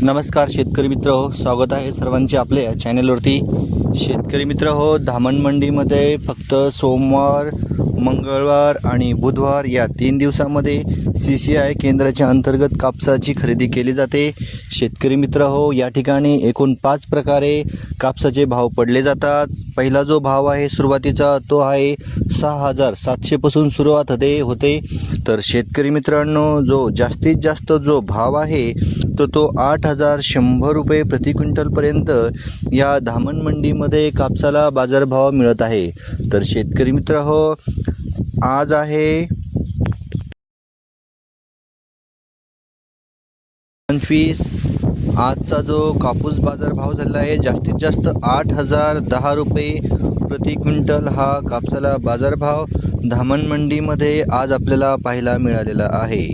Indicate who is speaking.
Speaker 1: नमस्कार शेतकरी मित्र हो, स्वागत आहे सर्वांचे आपल्या चॅनलवरती। शेतकरी मित्र हो, धामण मंडीमध्ये फक्त सोमवार, मंगळवार आणि बुधवार या 3 दिवसामध्ये CCI केंद्राच्या अंतर्गत कापसाची खरेदी केली जाते। शेतकरी मित्र हो, या ठिकाणी एकूण 5 प्रकारे कापसाचे भाव पडले जातात। पहिला जो भाव आहे सुरुवातीचा तो आहे 6,700 पासून सुरुवात होते। तर शेतकरी मित्रांनो, जो जास्तीत जास्त जो भाव आहे तो 8,100 रुपये प्रति क्विंटलपर्यंत या धामण मंडीमध्ये कापसाला बाजारभाव मिळत आहे। तर शेतकरी मित्र हो, आज आहे 25। आजचा जो कापूस बाजारभाव झाला आहे जास्तीत जास्त 8,010 रुपये प्रति क्विंटल हा कापसाला बाजारभाव धामण मंडीमध्ये आज आपल्याला पाहायला मिळालेला आहे।